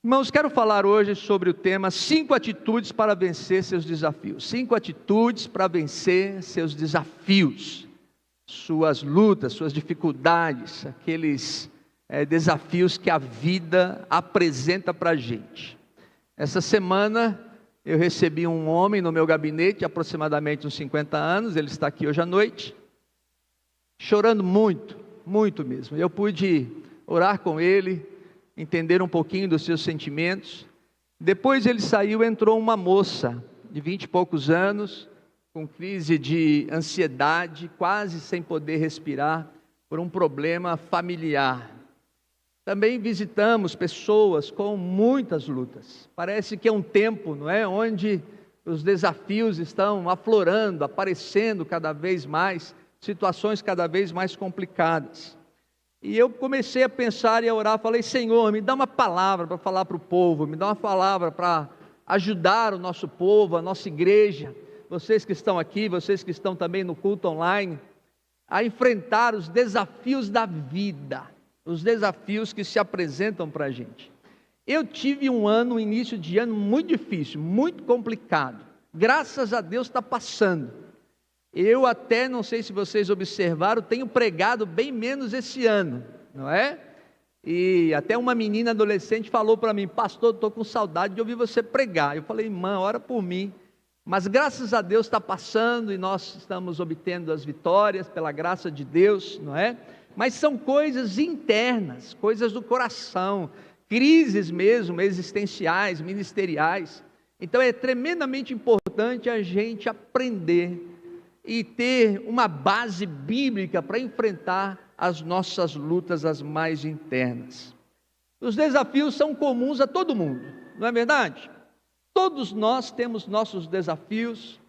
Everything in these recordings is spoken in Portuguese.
Irmãos, quero falar hoje sobre o tema 5 atitudes para vencer seus desafios. 5 atitudes para vencer seus desafios, suas lutas, suas dificuldades, aqueles desafios que a vida apresenta para a gente. Essa semana eu recebi um homem no meu gabinete, aproximadamente uns 50 anos, ele está aqui hoje à noite, chorando muito, muito mesmo. Eu pude orar com ele, entender um pouquinho dos seus sentimentos. Depois ele saiu, entrou uma moça de 20 e poucos anos, com crise de ansiedade, quase sem poder respirar, por um problema familiar. Também visitamos pessoas com muitas lutas. Parece que é um tempo, não é? Onde os desafios estão aflorando, aparecendo cada vez mais, situações cada vez mais complicadas. E eu comecei a pensar e a orar, falei: Senhor, me dá uma palavra para falar para o povo, me dá uma palavra para ajudar o nosso povo, a nossa igreja, vocês que estão aqui, vocês que estão também no culto online, a enfrentar os desafios da vida, os desafios que se apresentam para a gente. Eu tive um início de ano muito difícil, muito complicado, graças a Deus está passando. Eu até, não sei se vocês observaram, tenho pregado bem menos esse ano, não é? E até uma menina adolescente falou para mim: pastor, estou com saudade de ouvir você pregar. Eu falei: irmã, ora por mim. Mas graças a Deus está passando e nós estamos obtendo as vitórias pela graça de Deus, não é? Mas são coisas internas, coisas do coração, crises mesmo, existenciais, ministeriais. Então é tremendamente importante a gente aprender e ter uma base bíblica para enfrentar as nossas lutas, as mais internas. Os desafios são comuns a todo mundo, não é verdade? Todos nós temos nossos desafios,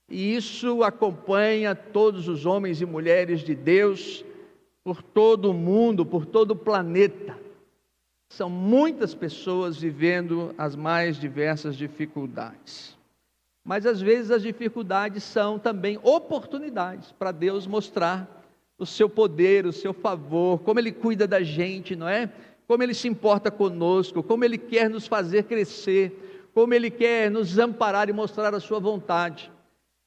e isso acompanha todos os homens e mulheres de Deus, por todo o mundo, por todo o planeta. São muitas pessoas vivendo as mais diversas dificuldades. Mas às vezes as dificuldades são também oportunidades para Deus mostrar o seu poder, o seu favor, como Ele cuida da gente, não é? Como Ele se importa conosco, como Ele quer nos fazer crescer, como Ele quer nos amparar e mostrar a sua vontade.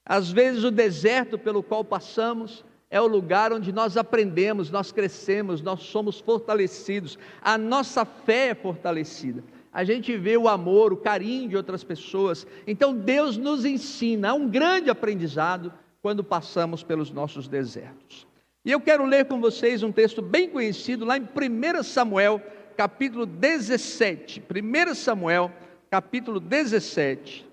Às vezes o deserto pelo qual passamos é o lugar onde nós aprendemos, nós crescemos, nós somos fortalecidos, a nossa fé é fortalecida. A gente vê o amor, o carinho de outras pessoas. Então Deus nos ensina, há um grande aprendizado quando passamos pelos nossos desertos. E eu quero ler com vocês um texto bem conhecido lá em 1 Samuel, capítulo 17. 1 Samuel, capítulo 17.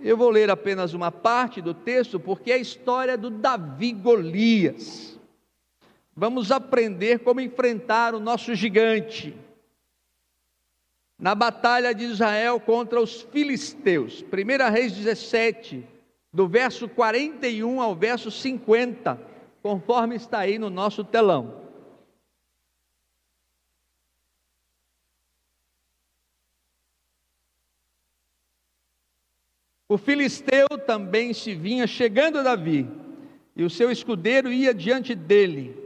Eu vou ler apenas uma parte do texto, porque é a história do Davi Golias. Vamos aprender como enfrentar o nosso gigante na batalha de Israel contra os filisteus. 1 Reis 17, do verso 41 ao verso 50, conforme está aí no nosso telão. O filisteu também se vinha chegando a Davi, e o seu escudeiro ia diante dele.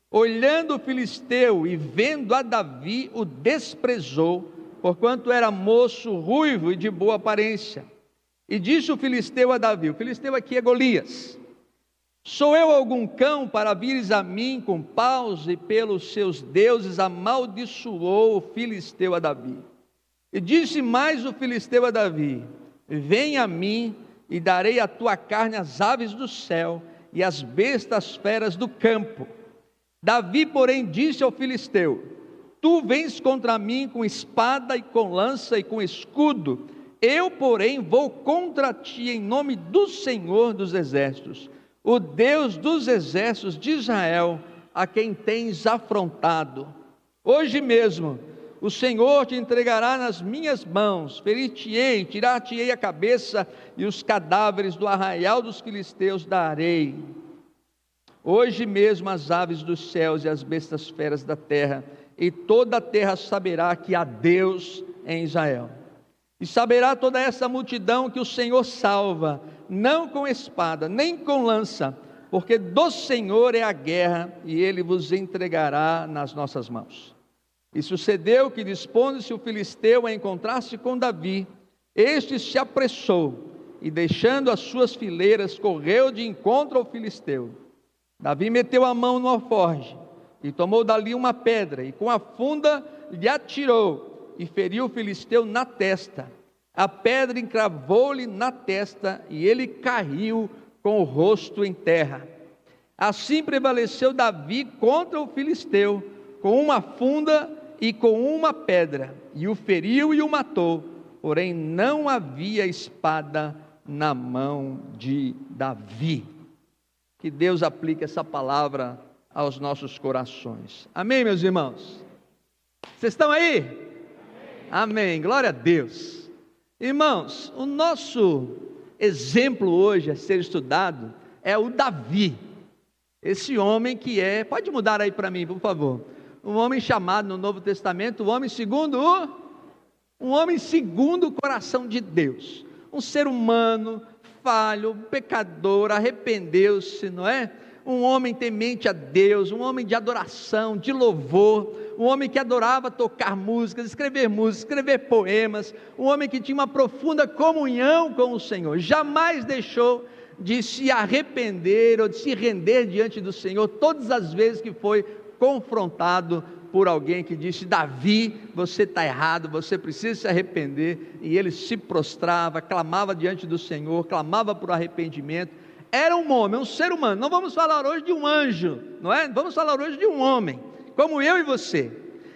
Olhando o filisteu e vendo a Davi, o desprezou, porquanto era moço, ruivo e de boa aparência. E disse o filisteu a Davi, o filisteu aqui é Golias: sou eu algum cão para vires a mim com paus? E pelos seus deuses amaldiçoou o filisteu a Davi. E disse mais o filisteu a Davi: vem a mim e darei a tua carne às aves do céu e às bestas feras do campo. Davi, porém, disse ao filisteu: tu vens contra mim com espada e com lança e com escudo, eu, porém, vou contra ti em nome do Senhor dos exércitos, o Deus dos exércitos de Israel, a quem tens afrontado. Hoje mesmo o Senhor te entregará nas minhas mãos, ferir-te-ei, tirar-te-ei a cabeça, e os cadáveres do arraial dos filisteus darei. Hoje mesmo as aves dos céus e as bestas feras da terra, e toda a terra saberá que há Deus em Israel. E saberá toda essa multidão que o Senhor salva, não com espada, nem com lança, porque do Senhor é a guerra, e Ele vos entregará nas nossas mãos. E sucedeu que, dispondo-se o filisteu a encontrar-se com Davi, este se apressou e, deixando as suas fileiras, correu de encontro ao filisteu. Davi meteu a mão no alforje e tomou dali uma pedra, e com a funda lhe atirou e feriu o filisteu na testa. A pedra encravou-lhe na testa e ele caiu com o rosto em terra. Assim prevaleceu Davi contra o filisteu, com uma funda e com uma pedra, e o feriu e o matou, porém não havia espada na mão de Davi. Que Deus aplique essa palavra aos nossos corações. Amém, meus irmãos? Vocês estão aí? Amém. Glória a Deus. Irmãos, o nosso exemplo hoje a ser estudado é o Davi. Esse homem que pode mudar aí para mim, por favor. Um homem chamado no Novo Testamento, um homem segundo o coração de Deus. Um ser humano, falho, pecador, arrependeu-se, não é? Um homem temente a Deus, um homem de adoração, de louvor, um homem que adorava tocar músicas, escrever poemas, um homem que tinha uma profunda comunhão com o Senhor, jamais deixou de se arrepender ou de se render diante do Senhor, todas as vezes que foi confrontado por alguém que disse: Davi, você está errado, você precisa se arrepender, e ele se prostrava, clamava diante do Senhor, clamava por arrependimento. Era um homem, um ser humano. Não vamos falar hoje de um anjo, não é? Vamos falar hoje de um homem, como eu e você.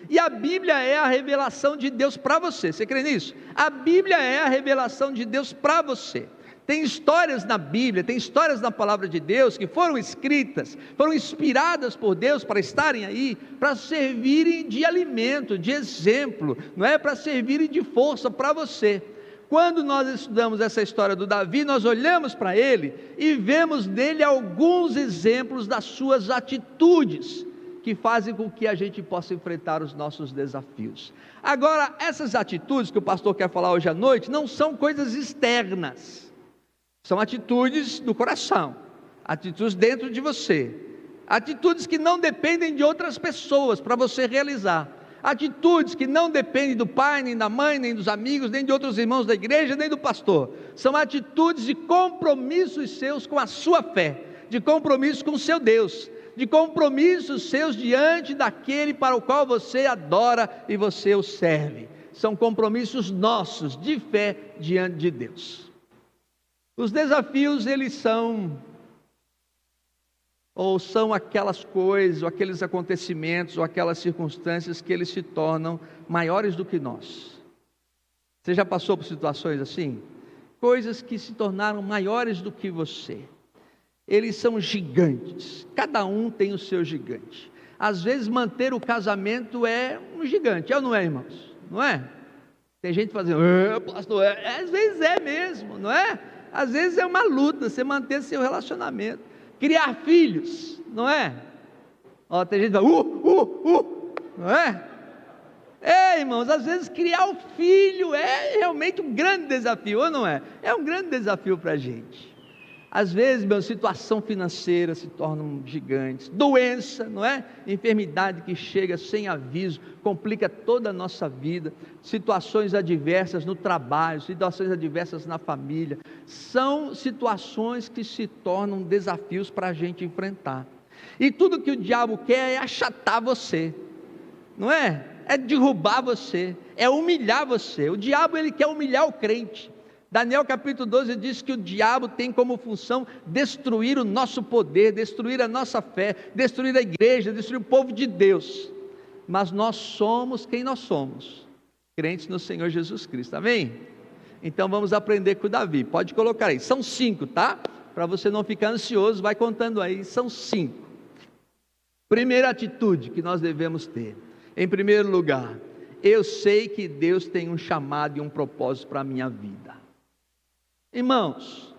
E a Bíblia é a revelação de Deus para você. Você crê nisso? A Bíblia é a revelação de Deus para você. Tem histórias na Bíblia, tem histórias na palavra de Deus que foram escritas, foram inspiradas por Deus para estarem aí, para servirem de alimento, de exemplo, não é? Para servirem de força para você. Quando nós estudamos essa história do Davi, nós olhamos para ele e vemos nele alguns exemplos das suas atitudes, que fazem com que a gente possa enfrentar os nossos desafios. Agora, essas atitudes que o pastor quer falar hoje à noite, não são coisas externas, são atitudes do coração, atitudes dentro de você, atitudes que não dependem de outras pessoas para você realizar, atitudes que não dependem do pai, nem da mãe, nem dos amigos, nem de outros irmãos da igreja, nem do pastor. São atitudes de compromissos seus com a sua fé, de compromisso com o seu Deus, de compromissos seus diante daquele para o qual você adora e você o serve. São compromissos nossos de fé diante de Deus. Os desafios, eles são aquelas coisas, ou aqueles acontecimentos, ou aquelas circunstâncias que eles se tornam maiores do que nós. Você já passou por situações assim? Coisas que se tornaram maiores do que você. Eles são gigantes, cada um tem o seu gigante. Às vezes manter o casamento é um gigante, é ou não é, irmãos? Não é? Tem gente fazendo, pastor, às vezes é mesmo, não é? Às vezes é uma luta, você manter seu relacionamento. Criar filhos, não é? Tem gente que fala, não é? Irmãos, às vezes criar o filho é realmente um grande desafio, ou não é? É um grande desafio para a gente. Às vezes, meu, situação financeira se tornam gigantes, doença, não é? Enfermidade que chega sem aviso, complica toda a nossa vida, situações adversas no trabalho, situações adversas na família, são situações que se tornam desafios para a gente enfrentar. E tudo que o diabo quer é achatar você, não é? É derrubar você, é humilhar você. O diabo, ele quer humilhar o crente. Daniel capítulo 12 diz que o diabo tem como função destruir o nosso poder, destruir a nossa fé, destruir a igreja, destruir o povo de Deus. Mas nós somos quem nós somos, crentes no Senhor Jesus Cristo, amém? Então vamos aprender com o Davi, pode colocar aí, são 5, tá? Para você não ficar ansioso, vai contando aí, são 5. Primeira atitude que nós devemos ter, em primeiro lugar, eu sei que Deus tem um chamado e um propósito para a minha vida. Irmãos,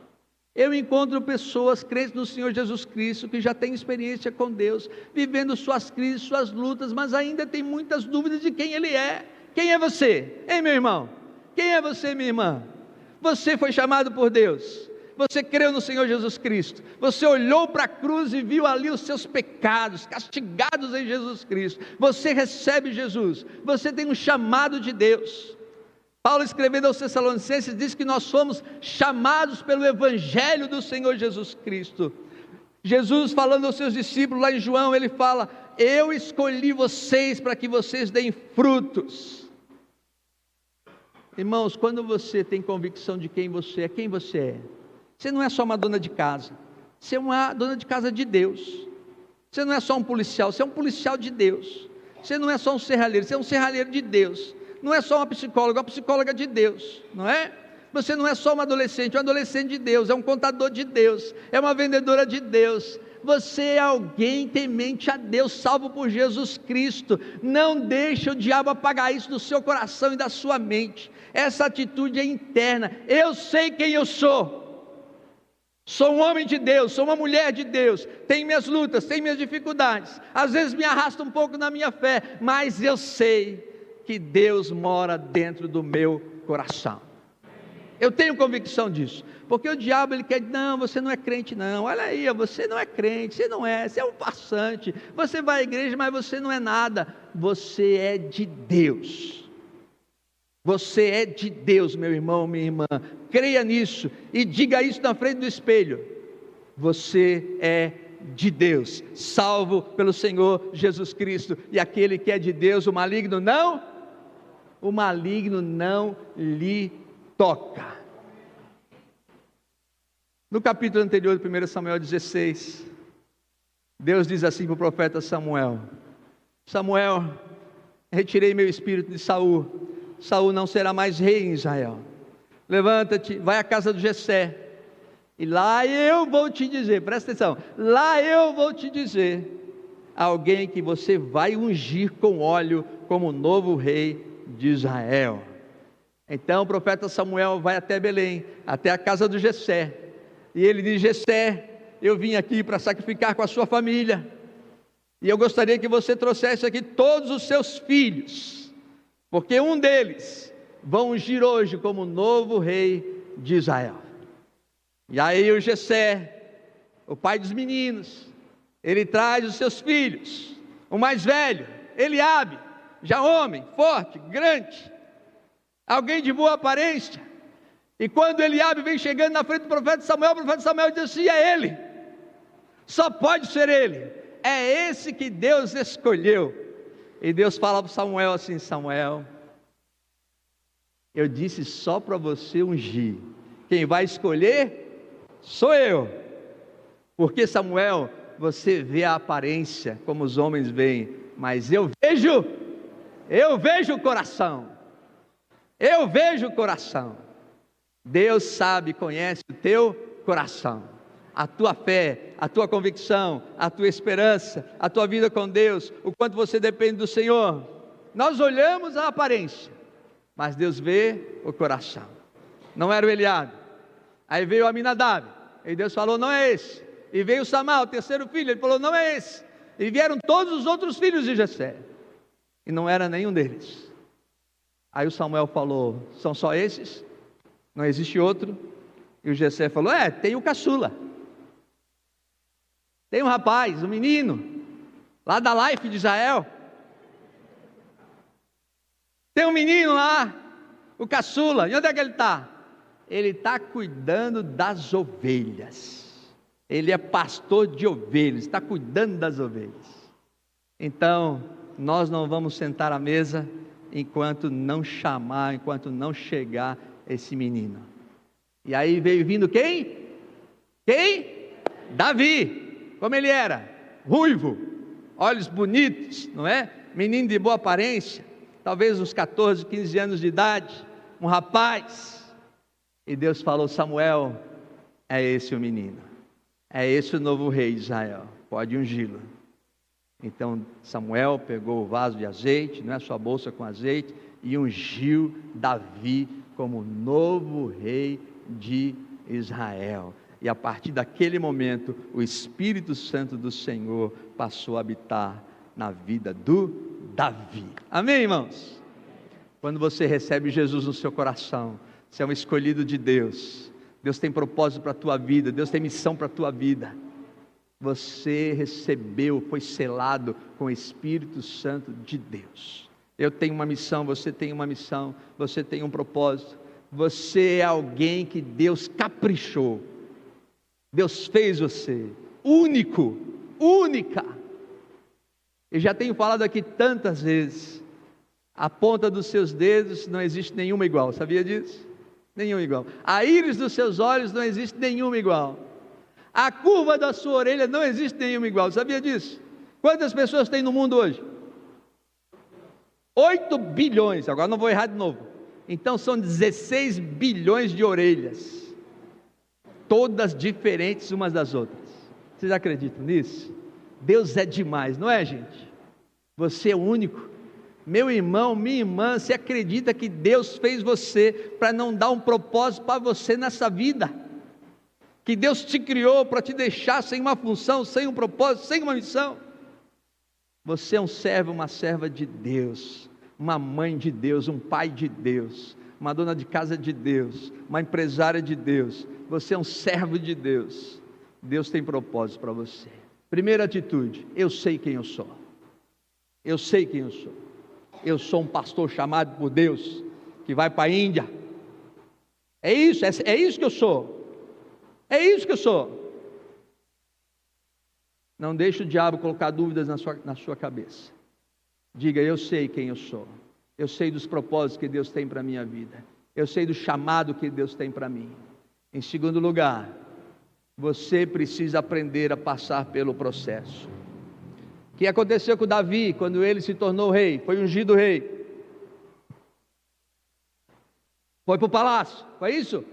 eu encontro pessoas crentes no Senhor Jesus Cristo, que já têm experiência com Deus, vivendo suas crises, suas lutas, mas ainda tem muitas dúvidas de quem Ele é. Quem é você? Hein, meu irmão? Quem é você, minha irmã? Você foi chamado por Deus, você creu no Senhor Jesus Cristo, você olhou para a cruz e viu ali os seus pecados, castigados em Jesus Cristo, você recebe Jesus, você tem um chamado de Deus. Paulo, escrevendo aos Tessalonicenses, diz que nós somos chamados pelo Evangelho do Senhor Jesus Cristo. Jesus, falando aos seus discípulos lá em João, ele fala: eu escolhi vocês para que vocês deem frutos. Irmãos, quando você tem convicção de quem você é, você não é só uma dona de casa, você é uma dona de casa de Deus. Você não é só um policial, você é um policial de Deus. Você não é só um serralheiro, você é um serralheiro de Deus. Não é só uma psicóloga de Deus, não é? Você não é só um adolescente de Deus, é um contador de Deus, é uma vendedora de Deus. Você é alguém temente a Deus, salvo por Jesus Cristo. Não deixe o diabo apagar isso do seu coração e da sua mente. Essa atitude é interna. Eu sei quem eu sou um homem de Deus, sou uma mulher de Deus, tenho minhas lutas, tenho minhas dificuldades, às vezes me arrasto um pouco na minha fé, mas eu sei que Deus mora dentro do meu coração. Eu tenho convicção disso, porque o diabo ele quer, não, você não é crente não, olha aí, você não é crente, você é um passante, você vai à igreja, mas você não é nada. Você é de Deus, você é de Deus, meu irmão, minha irmã, creia nisso, e diga isso na frente do espelho: você é de Deus, salvo pelo Senhor Jesus Cristo, e aquele que é de Deus, o maligno não lhe toca. No capítulo anterior de 1 Samuel 16, Deus diz assim para o profeta Samuel: Samuel, retirei meu espírito de Saul, Saul não será mais rei em Israel. Levanta-te, vai à casa do Jessé, e lá eu vou te dizer, presta atenção, lá eu vou te dizer alguém que você vai ungir com óleo como novo rei de Israel. Então o profeta Samuel vai até Belém, até a casa do Jessé, e ele diz: Jessé, eu vim aqui para sacrificar com a sua família, e eu gostaria que você trouxesse aqui todos os seus filhos, porque um deles vão ungir hoje como novo rei de Israel. E aí o Jessé, o pai dos meninos, ele traz os seus filhos, o mais velho, Eliabe, já homem, forte, grande, alguém de boa aparência. E quando Eliabe vem chegando na frente do profeta Samuel, o profeta Samuel diz assim: é ele, só pode ser ele, é esse que Deus escolheu. E Deus fala para Samuel assim: Samuel, eu disse só para você ungir, quem vai escolher sou eu. Porque Samuel, você vê a aparência como os homens veem, mas eu vejo o coração, eu vejo o coração. Deus sabe, conhece o teu coração, a tua fé, a tua convicção, a tua esperança, a tua vida com Deus, o quanto você depende do Senhor. Nós olhamos a aparência, mas Deus vê o coração. Não era o Eliabe, aí veio Aminadab, e Deus falou: não é esse. E veio Samá, o terceiro filho, ele falou: não é esse. E vieram todos os outros filhos de Jessé, e não era nenhum deles. Aí o Samuel falou: são só esses? Não existe outro? E o Jessé falou: tem o caçula, tem um rapaz, um menino, lá da Life de Israel, tem um menino lá, o caçula. E onde é que ele está? Ele está cuidando das ovelhas, ele é pastor de ovelhas, está cuidando das ovelhas. Então, nós não vamos sentar à mesa enquanto não chamar, enquanto não chegar esse menino. E aí veio vindo quem? Davi. Como ele era? Ruivo, olhos bonitos, não é? Menino de boa aparência, talvez uns 14, 15 anos de idade, um rapaz. E Deus falou: Samuel, é esse o menino, é esse o novo rei de Israel, pode ungí-lo. Então Samuel pegou o vaso de azeite, não é, sua bolsa com azeite, e ungiu Davi como novo rei de Israel. E a partir daquele momento, o Espírito Santo do Senhor passou a habitar na vida do Davi. Amém, irmãos? Quando você recebe Jesus no seu coração, você é um escolhido de Deus, Deus tem propósito para a tua vida, Deus tem missão para a tua vida. Você recebeu, foi selado com o Espírito Santo de Deus. Eu tenho uma missão, você tem uma missão, você tem um propósito. Você é alguém que Deus caprichou. Deus fez você único, única. Eu já tenho falado aqui tantas vezes, a ponta dos seus dedos não existe nenhuma igual, sabia disso? Nenhuma igual. A íris dos seus olhos não existe nenhuma igual. A curva da sua orelha não existe nenhuma igual, sabia disso? Quantas pessoas tem no mundo hoje? 8 bilhões, agora não vou errar de novo. Então são 16 bilhões de orelhas, todas diferentes umas das outras. Vocês acreditam nisso? Deus é demais, não é, gente? Você é único. Meu irmão, minha irmã, você acredita que Deus fez você para não dar um propósito para você nessa vida? Que Deus te criou para te deixar sem uma função, sem um propósito, sem uma missão? Você é um servo, uma serva de Deus, uma mãe de Deus, um pai de Deus, uma dona de casa de Deus, uma empresária de Deus. Você é um servo de Deus. Deus tem propósito para você. Primeira atitude: eu sei quem eu sou. Eu sei quem eu sou. Eu sou um pastor chamado por Deus, que vai para a Índia. É isso que eu sou. É isso que eu sou. Não deixe o diabo colocar dúvidas na sua cabeça. Diga: eu sei quem eu sou. Eu sei dos propósitos que Deus tem para a minha vida. Eu sei do chamado que Deus tem para mim. Em segundo lugar, você precisa aprender a passar pelo processo. O que aconteceu com Davi quando ele se tornou rei? Foi ungido rei. Foi para o palácio, foi isso?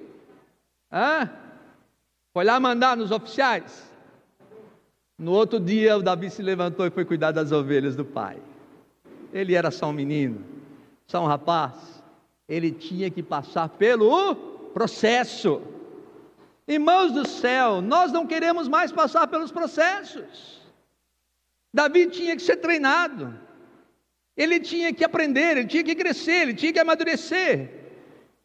Foi lá mandar nos oficiais. No outro dia o Davi se levantou e foi cuidar das ovelhas do pai. Ele era só um menino, só um rapaz. Ele tinha que passar pelo processo. Irmãos do céu, nós não queremos mais passar pelos processos. Davi tinha que ser treinado, ele tinha que aprender, ele tinha que crescer, ele tinha que amadurecer,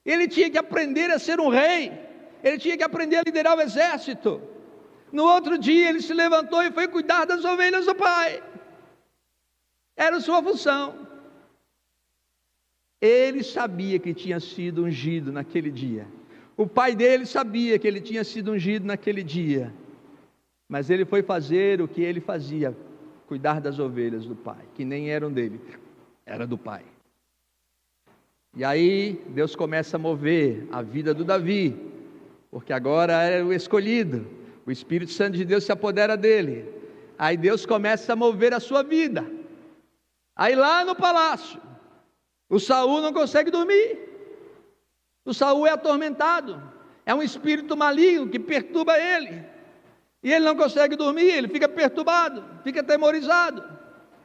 ele tinha que aprender a ser um rei, ele tinha que aprender a liderar o exército. No outro dia ele se levantou e foi cuidar das ovelhas do pai. Era sua função. Ele sabia que tinha sido ungido naquele dia. O pai dele sabia que ele tinha sido ungido naquele dia. Mas ele foi fazer o que ele fazia: cuidar das ovelhas do pai, que nem eram dele, era do pai. E aí Deus começa a mover a vida do Davi, porque agora era o escolhido. O Espírito Santo de Deus se apodera dele. Aí Deus começa a mover a sua vida. Aí lá no palácio, o Saul não consegue dormir. O Saul é atormentado. É um espírito maligno que perturba ele. E ele não consegue dormir, ele fica perturbado, fica atemorizado.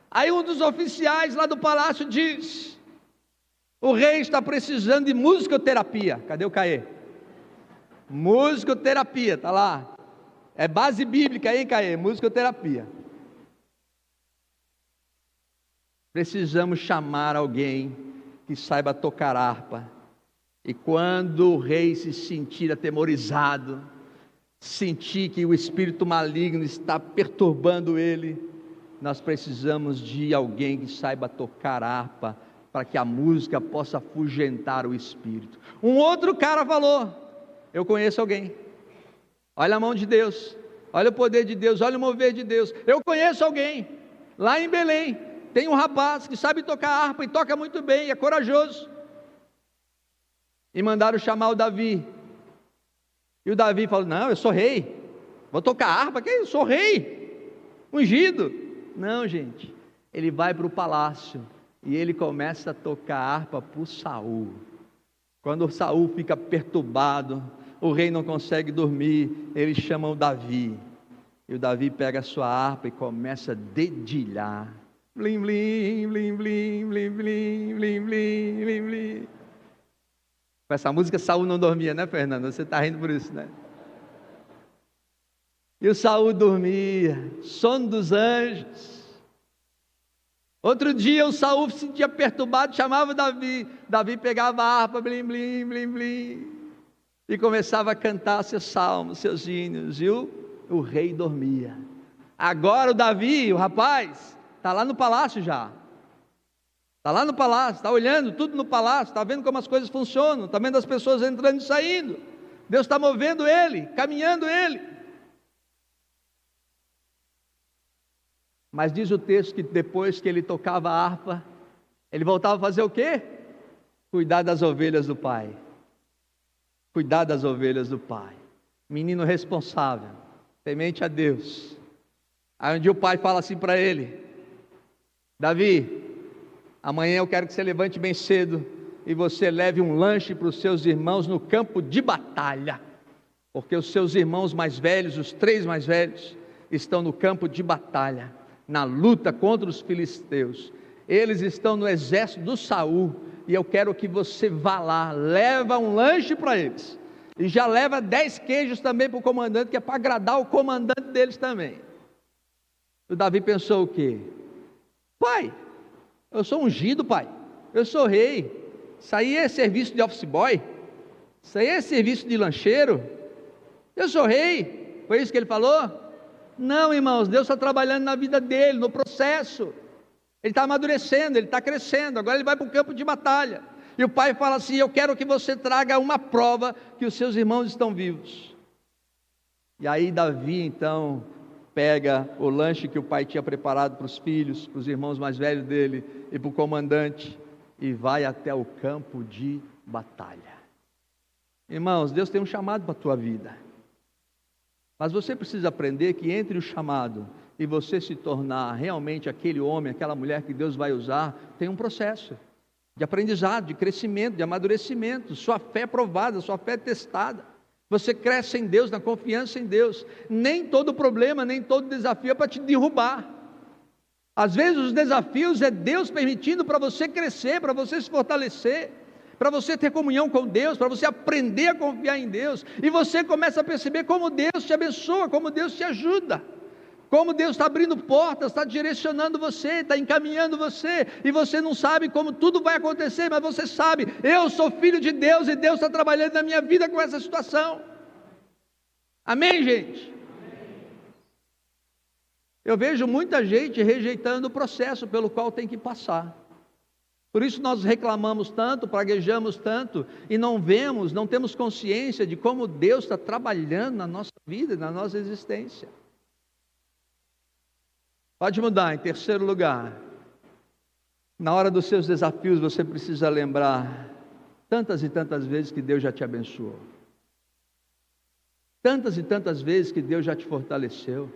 Aí um dos oficiais lá do palácio diz: o rei está precisando de musicoterapia. Cadê o Caê? Musicoterapia, está lá. É base bíblica, hein, Caê? Musicoterapia. Precisamos chamar alguém que saiba tocar harpa. E quando o rei se sentir atemorizado, sentir que o espírito maligno está perturbando ele, nós precisamos de alguém que saiba tocar harpa, para que a música possa afugentar o espírito. Um outro cara falou: eu conheço alguém. Olha a mão de Deus, olha o poder de Deus, olha o mover de Deus. Eu conheço alguém, lá em Belém, tem um rapaz que sabe tocar harpa e toca muito bem, é corajoso. E mandaram chamar o Davi. E o Davi falou: não, eu sou rei, vou tocar harpa, que eu sou rei, ungido. Não, gente, ele vai para o palácio e ele começa a tocar harpa para o Saul. Quando o Saul fica perturbado, o rei não consegue dormir, ele chama o Davi. E o Davi pega a sua harpa e começa a dedilhar. Blim, blim, blim, blim, blim, blim, blim, blim, blim, blim. Com essa música Saul não dormia, né, Fernando? Você está rindo por isso, né? E o Saul dormia, sono dos anjos. Outro dia o Saul se sentia perturbado, chamava Davi. Davi pegava a harpa, blim, blim, blim, blim. e começava a cantar seus salmos, seus hinos, e o rei dormia. Agora o Davi, o rapaz, está lá no palácio já. Está lá no palácio, está olhando tudo no palácio, está vendo como as coisas funcionam, está vendo as pessoas entrando e saindo. Deus está movendo ele, caminhando ele. Mas diz o texto que depois que ele tocava a harpa, ele voltava a fazer o quê? Cuidar das ovelhas do pai. Cuidar das ovelhas do pai. Menino responsável, temente a Deus. Aí um dia o pai fala assim para ele: Davi, amanhã eu quero que você levante bem cedo e você leve um lanche para os seus irmãos no campo de batalha, porque os seus irmãos mais velhos, os 3 mais velhos, estão no campo de batalha, na luta contra os filisteus. Eles estão no exército do Saul, e eu quero que você vá lá, leva um lanche para eles, e já leva 10 queijos também para o comandante, que é para agradar o comandante deles também. O Davi pensou o quê? Pai, eu sou ungido, pai, eu sou rei, isso aí é serviço de office boy, isso aí é serviço de lancheiro, eu sou rei, foi isso que ele falou? Não, irmãos, Deus está trabalhando na vida dele, no processo, ele está amadurecendo, ele está crescendo, agora ele vai para o campo de batalha, e o pai fala assim: eu quero que você traga uma prova que os seus irmãos estão vivos. E aí Davi então pega o lanche que o pai tinha preparado para os filhos, para os irmãos mais velhos dele e para o comandante, e vai até o campo de batalha. Irmãos, Deus tem um chamado para a tua vida, mas você precisa aprender que entre o chamado e você se tornar realmente aquele homem, aquela mulher que Deus vai usar, tem um processo de aprendizado, de crescimento, de amadurecimento. Sua fé é provada, sua fé é testada. Você cresce em Deus, na confiança em Deus. Nem todo problema, nem todo desafio é para te derrubar. Às vezes os desafios é Deus permitindo para você crescer, para você se fortalecer, para você ter comunhão com Deus, para você aprender a confiar em Deus, e você começa a perceber como Deus te abençoa, como Deus te ajuda, como Deus está abrindo portas, está direcionando você, está encaminhando você, e você não sabe como tudo vai acontecer, mas você sabe: eu sou filho de Deus, e Deus está trabalhando na minha vida com essa situação. Amém, gente? Eu vejo muita gente rejeitando o processo pelo qual tem que passar. Por isso nós reclamamos tanto, praguejamos tanto, e não vemos, não temos consciência de como Deus está trabalhando na nossa vida, na nossa existência. Pode mudar. Em terceiro lugar, na hora dos seus desafios, você precisa lembrar tantas e tantas vezes que Deus já te abençoou, tantas e tantas vezes que Deus já te fortaleceu.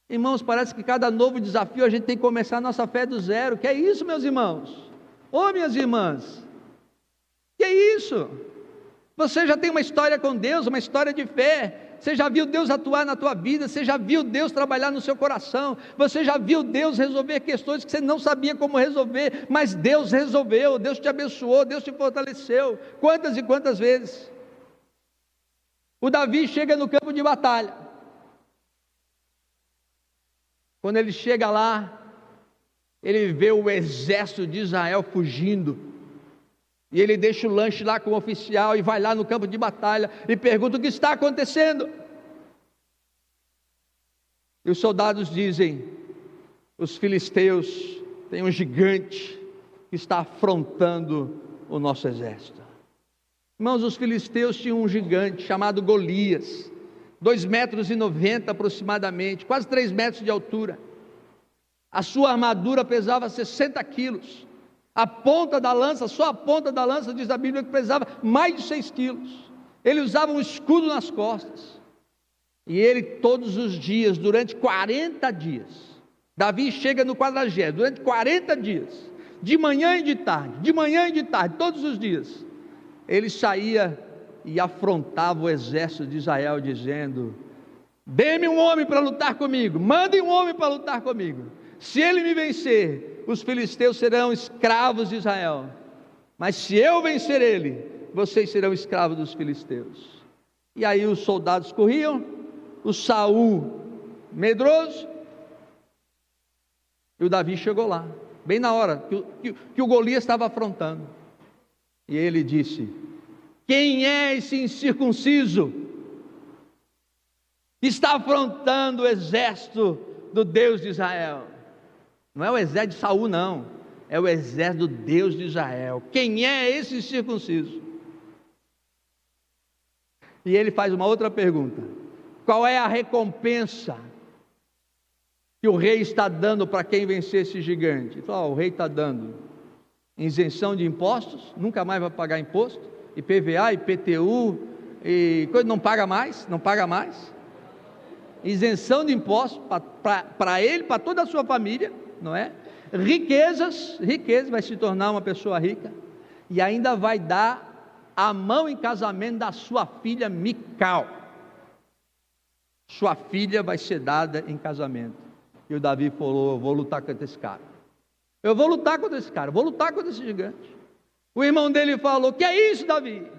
Irmãos, parece que cada novo desafio a gente tem que começar a nossa fé do zero. Que é isso, meus irmãos? Ô minhas irmãs, que é isso? Você já tem uma história com Deus, uma história de fé. Você já viu Deus atuar na tua vida, você já viu Deus trabalhar no seu coração, você já viu Deus resolver questões que você não sabia como resolver, mas Deus resolveu, Deus te abençoou, Deus te fortaleceu. Quantas e quantas vezes? O Davi chega no campo de batalha. Quando ele chega lá, ele vê o exército de Israel fugindo, e ele deixa o lanche lá com o oficial e vai lá no campo de batalha e pergunta: o que está acontecendo? E os soldados dizem: os filisteus têm um gigante que está afrontando o nosso exército. Irmãos, os filisteus tinham um gigante chamado Golias, 2,90 metros aproximadamente, quase 3 metros de altura. A sua armadura pesava 60 quilos. A ponta da lança, só a ponta da lança, diz a Bíblia, que pesava mais de 6 quilos. Ele usava um escudo nas costas. E ele todos os dias, durante 40 dias, Davi chega no 40º, durante 40 dias, de manhã e de tarde, todos os dias, ele saía e afrontava o exército de Israel, dizendo: dê-me um homem para lutar comigo, mandem um homem para lutar comigo. Se ele me vencer, os filisteus serão escravos de Israel, mas se eu vencer ele, vocês serão escravos dos filisteus. E aí os soldados corriam, o Saul medroso, e o Davi chegou lá, bem na hora que o Golias estava afrontando, e ele disse: Quem é esse incircunciso que está afrontando o exército do Deus de Israel? Não é o exército de Saul, não. É o exército do Deus de Israel. Quem é esse incircunciso? E ele faz uma outra pergunta: qual é a recompensa que o rei está dando para quem vencer esse gigante? Ele fala: o rei está dando isenção de impostos, nunca mais vai pagar imposto, IPVA, IPTU, e coisa, não paga mais. Isenção de impostos para ele, para toda a sua família, não é? Riquezas, vai se tornar uma pessoa rica, e ainda vai dar a mão em casamento da sua filha Mical. Sua filha vai ser dada em casamento. E o Davi falou: eu vou lutar contra esse cara, vou lutar contra esse gigante. O irmão dele falou: que é isso, Davi?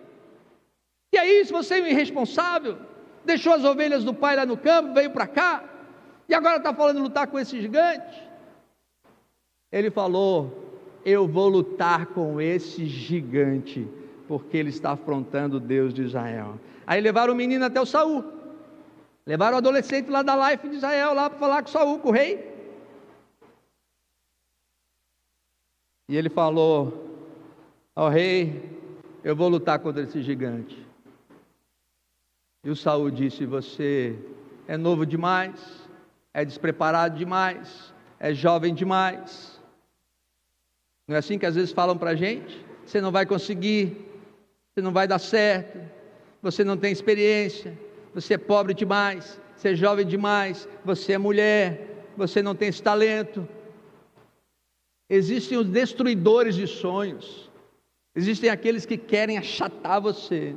Que é isso? Você é irresponsável, deixou as ovelhas do pai lá no campo, veio para cá, e agora está falando de lutar com esse gigante? Ele falou: eu vou lutar com esse gigante, porque ele está afrontando o Deus de Israel. Aí levaram o menino até o Saul, levaram o adolescente lá da Life de Israel, lá para falar com Saul, com o rei. E ele falou: ao rei, eu vou lutar contra esse gigante. E o Saul disse: você é novo demais, é despreparado demais, é jovem demais. Não é assim que às vezes falam para a gente? Você não vai conseguir, você não vai dar certo, você não tem experiência, você é pobre demais, você é jovem demais, você é mulher, você não tem esse talento. Existem os destruidores de sonhos, existem aqueles que querem achatar você,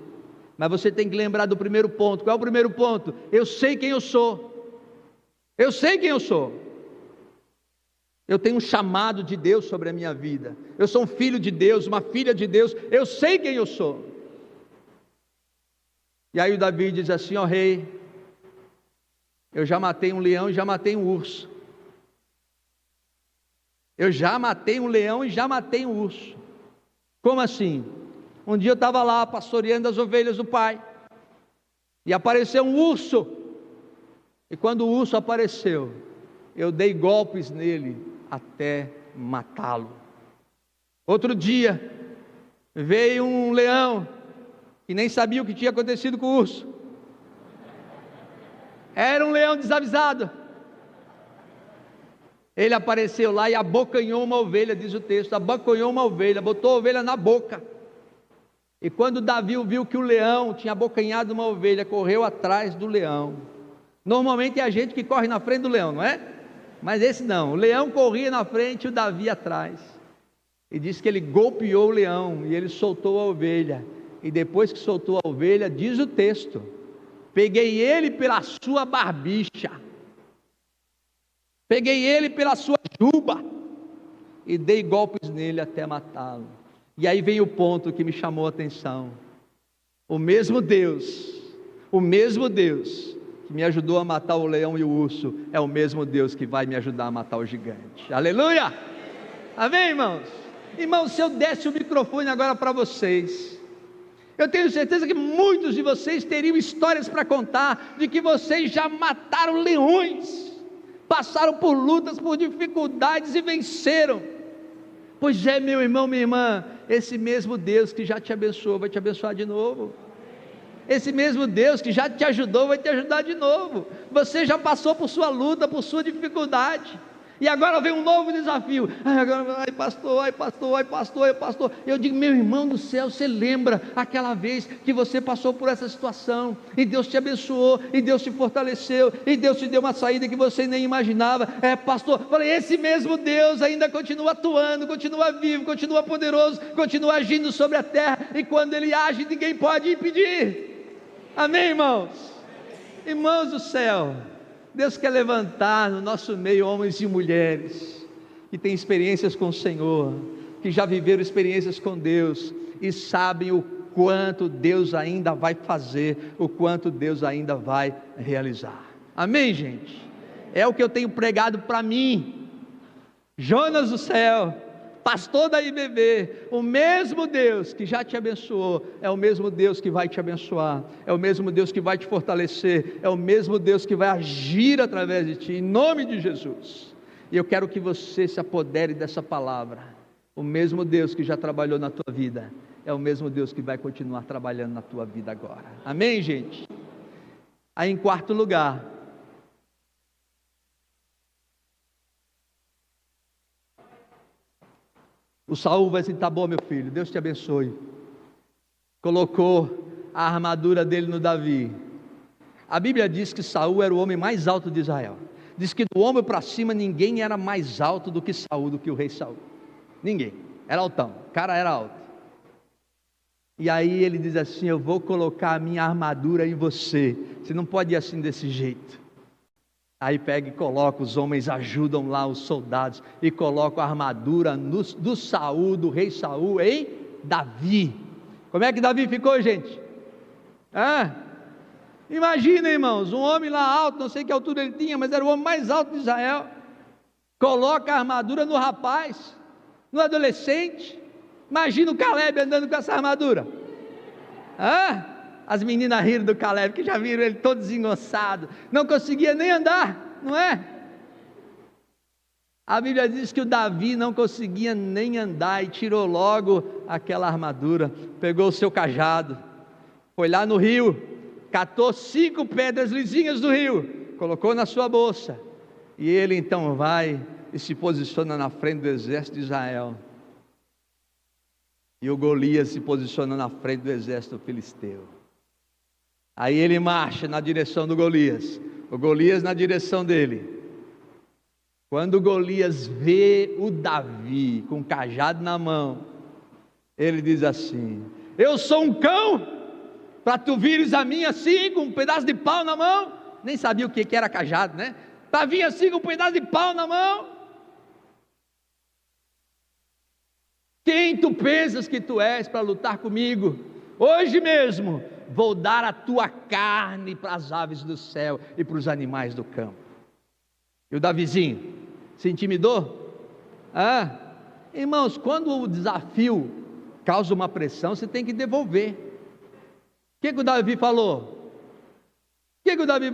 mas você tem que lembrar do primeiro ponto. Qual é o primeiro ponto? Eu sei quem eu sou, eu sei quem eu sou. Eu tenho um chamado de Deus sobre a minha vida, eu sou um filho de Deus, uma filha de Deus, eu sei quem eu sou. E aí o Davi diz assim: ó rei, eu já matei um leão e já matei um urso. Eu já matei um leão e já matei um urso. Como assim? Um dia eu estava lá pastoreando as ovelhas do pai, e apareceu um urso, e quando o urso apareceu, eu dei golpes nele até matá-lo. Outro dia, veio um leão, que nem sabia o que tinha acontecido com o urso. Era um leão desavisado. Ele apareceu lá e abocanhou uma ovelha, diz o texto, abocanhou uma ovelha, botou a ovelha na boca. E quando Davi viu que o leão tinha abocanhado uma ovelha, correu atrás do leão. Normalmente é a gente que corre na frente do leão, não é? Mas esse não, o leão corria na frente e o Davi atrás. E diz que ele golpeou o leão e ele soltou a ovelha. E depois que soltou a ovelha, diz o texto, peguei ele pela sua barbicha, peguei ele pela sua juba e dei golpes nele até matá-lo. E aí vem o ponto que me chamou a atenção: o mesmo Deus que me ajudou a matar o leão e o urso, é o mesmo Deus que vai me ajudar a matar o gigante. Aleluia! Amém, irmãos? Irmãos, se eu desse o microfone agora para vocês, eu tenho certeza que muitos de vocês teriam histórias para contar, de que vocês já mataram leões, passaram por lutas, por dificuldades e venceram. Pois é, meu irmão, minha irmã, esse mesmo Deus que já te abençoou, vai te abençoar de novo. Esse mesmo Deus que já te ajudou, vai te ajudar de novo. Você já passou por sua luta, por sua dificuldade, e agora vem um novo desafio. Ai pastor. Eu digo: meu irmão do céu, você lembra aquela vez que você passou por essa situação, e Deus te abençoou, e Deus te fortaleceu, e Deus te deu uma saída que você nem imaginava? Pastor, falei, esse mesmo Deus ainda continua atuando, continua vivo, continua poderoso, continua agindo sobre a terra, e quando Ele age, ninguém pode impedir. Amém, irmãos? Irmãos do céu, Deus quer levantar no nosso meio homens e mulheres que têm experiências com o Senhor, que já viveram experiências com Deus e sabem o quanto Deus ainda vai fazer, o quanto Deus ainda vai realizar. Amém, gente? É o que eu tenho pregado para mim. Jonas do céu, pastor da IBB, o mesmo Deus que já te abençoou, é o mesmo Deus que vai te abençoar, é o mesmo Deus que vai te fortalecer, é o mesmo Deus que vai agir através de ti, em nome de Jesus. E eu quero que você se apodere dessa palavra. O mesmo Deus que já trabalhou na tua vida, é o mesmo Deus que vai continuar trabalhando na tua vida agora. Amém, gente? Aí em quarto lugar, o Saul vai assim: tá bom, meu filho, Deus te abençoe. Colocou a armadura dele no Davi. A Bíblia diz que Saul era o homem mais alto de Israel. Diz que do ombro para cima ninguém era mais alto do que Saul, do que o rei Saul. Ninguém, era altão, o cara era alto. E aí ele diz assim: eu vou colocar a minha armadura em você, você não pode ir assim desse jeito. Aí pega e coloca, os homens ajudam lá os soldados, e colocam a armadura do Saul, do rei Saul, em Davi. Como é que Davi ficou, gente? Imagina, irmãos, um homem lá alto, não sei que altura ele tinha, mas era o homem mais alto de Israel. Coloca a armadura no rapaz, no adolescente. Imagina o Caleb andando com essa armadura. As meninas riram do Caleb, que já viram ele todo desengonçado, não conseguia nem andar, não é? A Bíblia diz que o Davi não conseguia nem andar, e tirou logo aquela armadura, pegou o seu cajado, foi lá no rio, catou 5 pedras lisinhas do rio, colocou na sua bolsa, e ele então vai e se posiciona na frente do exército de Israel. E o Golias se posiciona na frente do exército filisteu. Aí ele marcha na direção do Golias, o Golias na direção dele. Quando o Golias vê o Davi com o cajado na mão, ele diz assim: eu sou um cão para tu vires a mim assim, com um pedaço de pau na mão? Nem sabia o que era cajado, né? Para vir assim com um pedaço de pau na mão? Quem tu pensas que tu és para lutar comigo? Hoje mesmo vou dar a tua carne para as aves do céu e para os animais do campo. E o Davizinho se intimidou? Irmãos, quando o desafio causa uma pressão, você tem que devolver. O que o Davi falou? Ele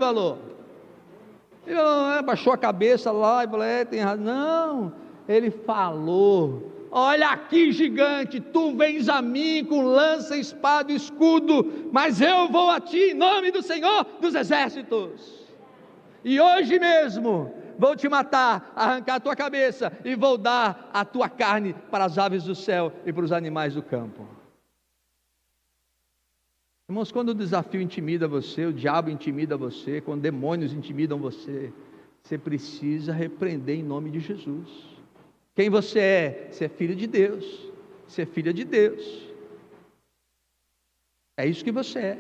baixou a cabeça lá e falou: tem razão. Não, ele falou: olha aqui, gigante, tu vens a mim com lança, espada e escudo, mas eu vou a ti em nome do Senhor dos exércitos, e hoje mesmo vou te matar, arrancar a tua cabeça, e vou dar a tua carne para as aves do céu e para os animais do campo. Irmãos, quando o desafio intimida você, o diabo intimida você, quando demônios intimidam você, você precisa repreender em nome de Jesus. Quem você é? Você é filho de Deus, você é filha de Deus, é isso que você é,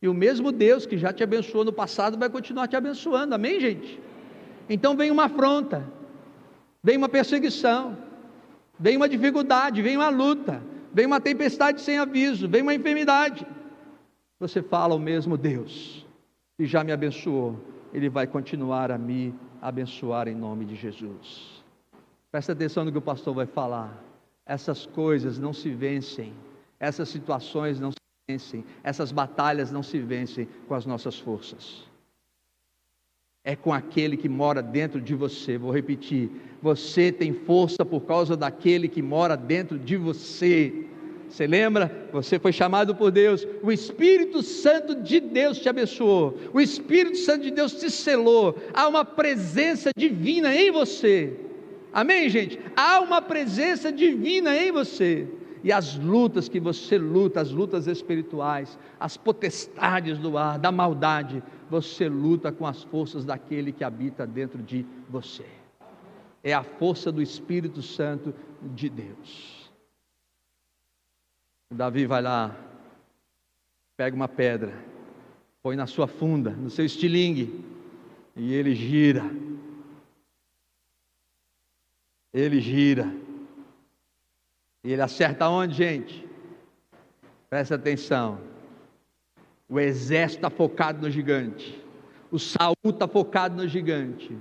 e o mesmo Deus que já te abençoou no passado vai continuar te abençoando, amém, gente? Então vem uma afronta, vem uma perseguição, vem uma dificuldade, vem uma luta, vem uma tempestade sem aviso, vem uma enfermidade, você fala: o mesmo Deus que já me abençoou, Ele vai continuar a me abençoar em nome de Jesus. Presta atenção no que o pastor vai falar. Essas coisas não se vencem, essas situações não se vencem, essas batalhas não se vencem com as nossas forças. É com aquele que mora dentro de você. Vou repetir: você tem força por causa daquele que mora dentro de você. Você lembra? Você foi chamado por Deus, o Espírito Santo de Deus te abençoou, o Espírito Santo de Deus te selou, há uma presença divina em você. Amém, gente? Há uma presença divina em você, e as lutas que você luta, as lutas espirituais, as potestades do ar, da maldade, você luta com as forças daquele que habita dentro de você. É a força do Espírito Santo de Deus. Davi vai lá, pega uma pedra, põe na sua funda, no seu estilingue, e ele gira, e ele acerta onde, gente? Presta atenção, o exército está focado no gigante, o Saul está focado no gigante,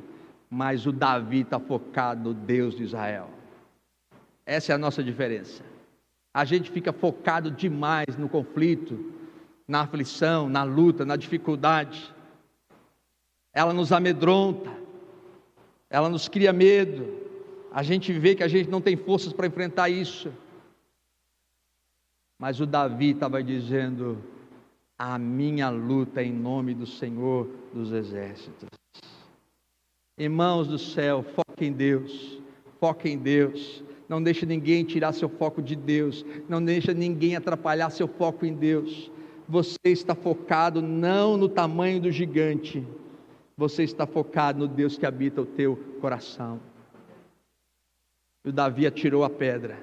mas o Davi está focado no Deus de Israel. Essa é a nossa diferença. A gente fica focado demais no conflito, na aflição, na luta, na dificuldade. Ela nos amedronta, ela nos cria medo. A gente vê que a gente não tem forças para enfrentar isso. Mas o Davi estava dizendo: a minha luta é em nome do Senhor dos Exércitos. Irmãos do céu, foque em Deus, foque em Deus. Não deixe ninguém tirar seu foco de Deus, não deixe ninguém atrapalhar seu foco em Deus. Você está focado não no tamanho do gigante, você está focado no Deus que habita o teu coração. E o Davi atirou a pedra,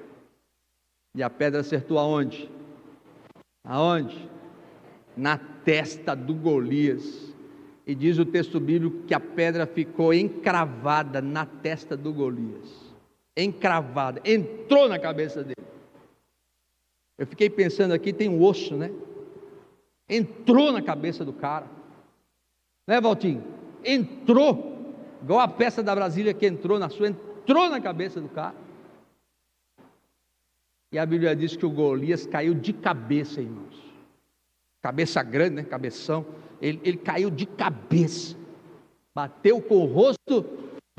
e a pedra acertou aonde? Aonde? Na testa do Golias. E diz o texto bíblico que a pedra ficou encravada na testa do Golias. Encravada, entrou na cabeça dele. Eu fiquei pensando aqui, tem um osso, né? Entrou na cabeça do cara, né, Valtinho? Entrou, igual a peça da Brasília que entrou na cabeça do cara. E a Bíblia diz que o Golias caiu de cabeça, irmãos. Cabeça grande, né? Cabeção. Ele caiu de cabeça, bateu com o rosto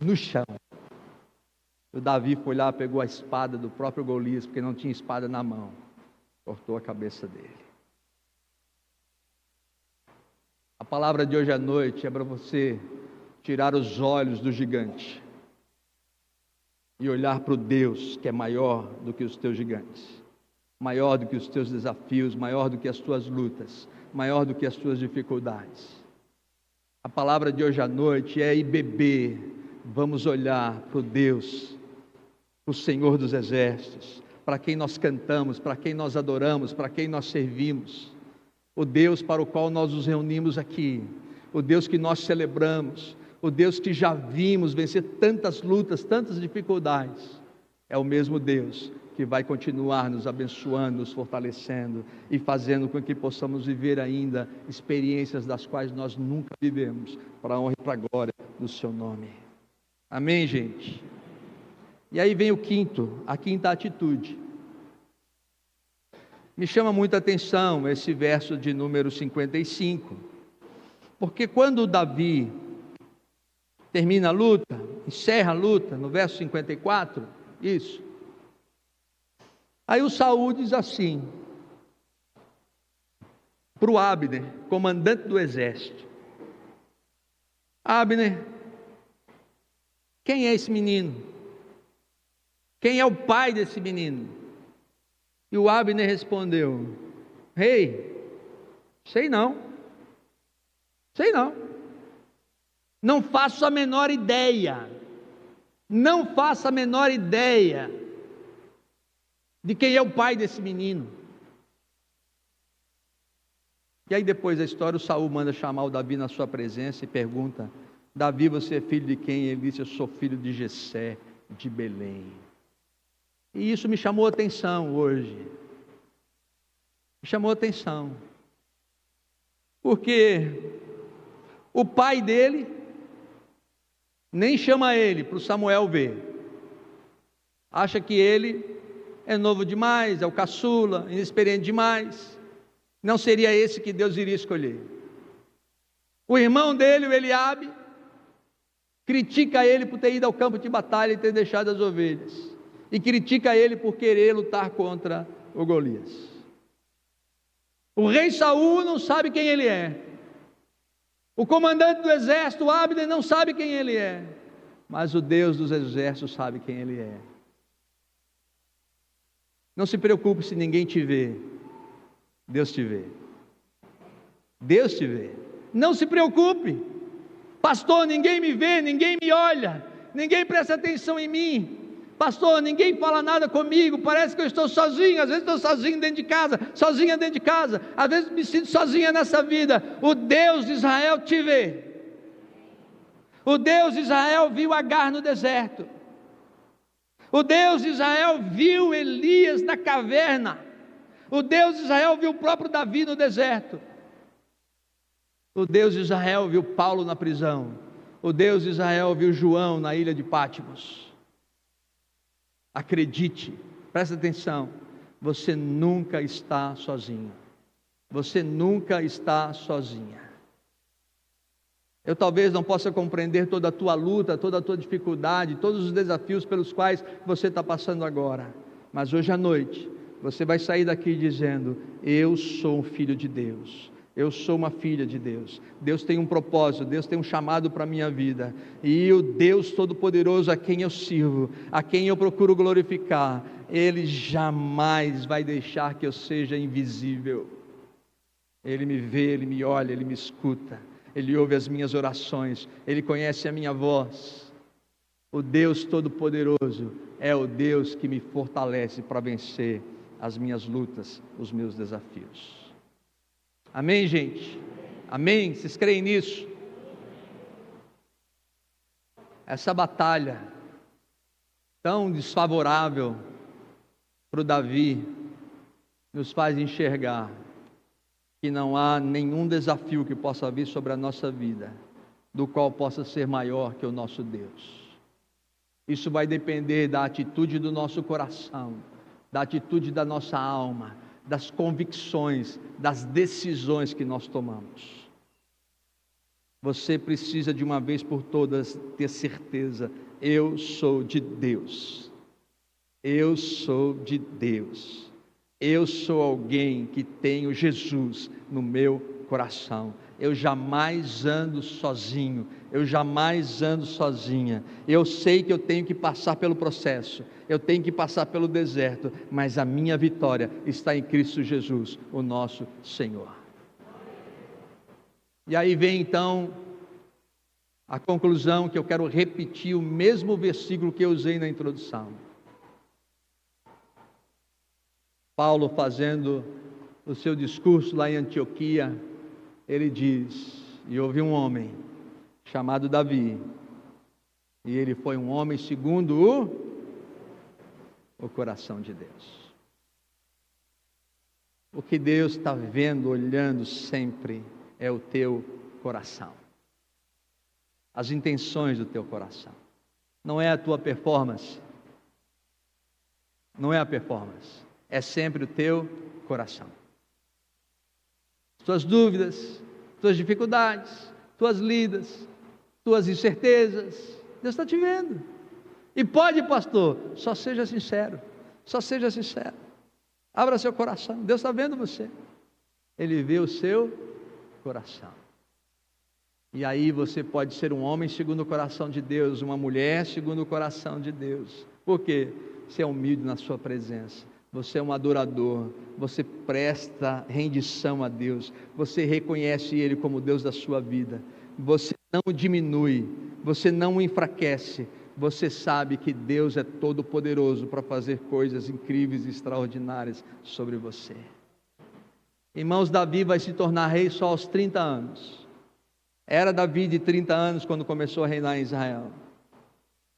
no chão. O Davi foi lá, pegou a espada do próprio Golias, porque não tinha espada na mão, cortou a cabeça dele. A palavra de hoje à noite é para você tirar os olhos do gigante e olhar para o Deus que é maior do que os teus gigantes, maior do que os teus desafios, maior do que as tuas lutas, maior do que as tuas dificuldades. A palavra de hoje à noite é IBB. Vamos olhar para o Deus, o Senhor dos Exércitos, para quem nós cantamos, para quem nós adoramos, para quem nós servimos, o Deus para o qual nós nos reunimos aqui, o Deus que nós celebramos, o Deus que já vimos vencer tantas lutas, tantas dificuldades. É o mesmo Deus que vai continuar nos abençoando, nos fortalecendo e fazendo com que possamos viver ainda experiências das quais nós nunca vivemos, para a honra e para a glória do seu nome. Amém, gente? E aí vem a quinta atitude. Me chama muita atenção esse verso de número 55, porque quando Davi termina a luta, encerra a luta, no verso 54, isso. Aí o Saul diz assim, para o Abner, comandante do exército: Abner, quem é esse menino? Quem é o pai desse menino? E o Abner respondeu: Rei, sei não, não faço a menor ideia, de quem é o pai desse menino. E aí depois da história, o Saul manda chamar o Davi na sua presença e pergunta: Davi, você é filho de quem? Ele disse: eu sou filho de Jessé, de Belém. E isso me chamou a atenção hoje. Me chamou a atenção. Porque o pai dele nem chama ele para o Samuel ver. Acha que ele é novo demais, é o caçula, inexperiente demais. Não seria esse que Deus iria escolher. O irmão dele, o Eliabe, critica ele por ter ido ao campo de batalha e ter deixado as ovelhas. E critica ele por querer lutar contra o Golias. O rei Saul não sabe quem ele é. O comandante do exército, Abner, não sabe quem ele é. Mas o Deus dos exércitos sabe quem ele é. Não se preocupe se ninguém te vê. Deus te vê. Deus te vê. Não se preocupe. Pastor, ninguém me vê, ninguém me olha, ninguém presta atenção em mim. Pastor, ninguém fala nada comigo, parece que eu estou sozinho, às vezes estou sozinho dentro de casa, sozinha dentro de casa, às vezes me sinto sozinha nessa vida. O Deus de Israel te vê. O Deus de Israel viu Agar no deserto. O Deus de Israel viu Elias na caverna. O Deus de Israel viu o próprio Davi no deserto. O Deus de Israel viu Paulo na prisão. O Deus de Israel viu João na ilha de Patmos. Acredite, presta atenção, você nunca está sozinho. Você nunca está sozinha. Eu talvez não possa compreender toda a tua luta, toda a tua dificuldade, todos os desafios pelos quais você está passando agora. Mas hoje à noite, você vai sair daqui dizendo: eu sou um filho de Deus. Eu sou uma filha de Deus. Deus tem um propósito, Deus tem um chamado para a minha vida. E o Deus Todo-Poderoso a quem eu sirvo, a quem eu procuro glorificar, Ele jamais vai deixar que eu seja invisível. Ele me vê, Ele me olha, Ele me escuta. Ele ouve as minhas orações, Ele conhece a minha voz. O Deus Todo-Poderoso é o Deus que me fortalece para vencer as minhas lutas, os meus desafios. Amém, gente? Amém? Vocês creem nisso? Essa batalha tão desfavorável para o Davi nos faz enxergar que não há nenhum desafio que possa vir sobre a nossa vida, do qual possa ser maior que o nosso Deus. Isso vai depender da atitude do nosso coração, da atitude da nossa alma, das convicções, das decisões que nós tomamos. Você precisa de uma vez por todas ter certeza: eu sou de Deus. Eu sou de Deus. Eu sou alguém que tenho Jesus no meu coração. Eu jamais ando sozinho, eu jamais ando sozinha. Eu sei que eu tenho que passar pelo processo, eu tenho que passar pelo deserto, mas a minha vitória está em Cristo Jesus, o nosso Senhor. E aí vem então a conclusão, que eu quero repetir o mesmo versículo que eu usei na introdução. Paulo, fazendo o seu discurso lá em Antioquia, ele diz: e houve um homem chamado Davi, e ele foi um homem segundo o coração de Deus. O que Deus está vendo, olhando sempre, é o teu coração, as intenções do teu coração. Não é a tua performance, não é a performance, é sempre o teu coração. Tuas dúvidas, tuas dificuldades, tuas lidas, tuas incertezas, Deus está te vendo. E pode, pastor, só seja sincero, só seja sincero. Abra seu coração, Deus está vendo você. Ele vê o seu coração. E aí você pode ser um homem segundo o coração de Deus, uma mulher segundo o coração de Deus. Por quê? Você é humilde na sua presença. Você é um adorador, você presta rendição a Deus, você reconhece Ele como Deus da sua vida, você não o diminui, você não o enfraquece, você sabe que Deus é todo poderoso para fazer coisas incríveis e extraordinárias sobre você. Irmãos, Davi vai se tornar rei só aos 30 anos, era Davi de 30 anos quando começou a reinar em Israel,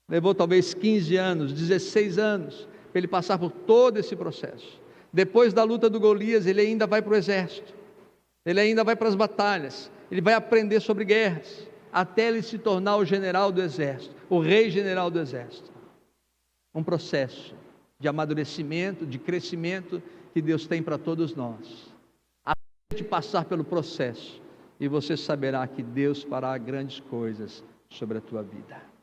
levou talvez 15 anos, 16 anos, para ele passar por todo esse processo. Depois da luta do Golias, ele ainda vai para o exército, ele ainda vai para as batalhas, ele vai aprender sobre guerras, até ele se tornar o general do exército, o rei general do exército. Um processo de amadurecimento, de crescimento, que Deus tem para todos nós. Até passar pelo processo, e você saberá que Deus fará grandes coisas sobre a tua vida.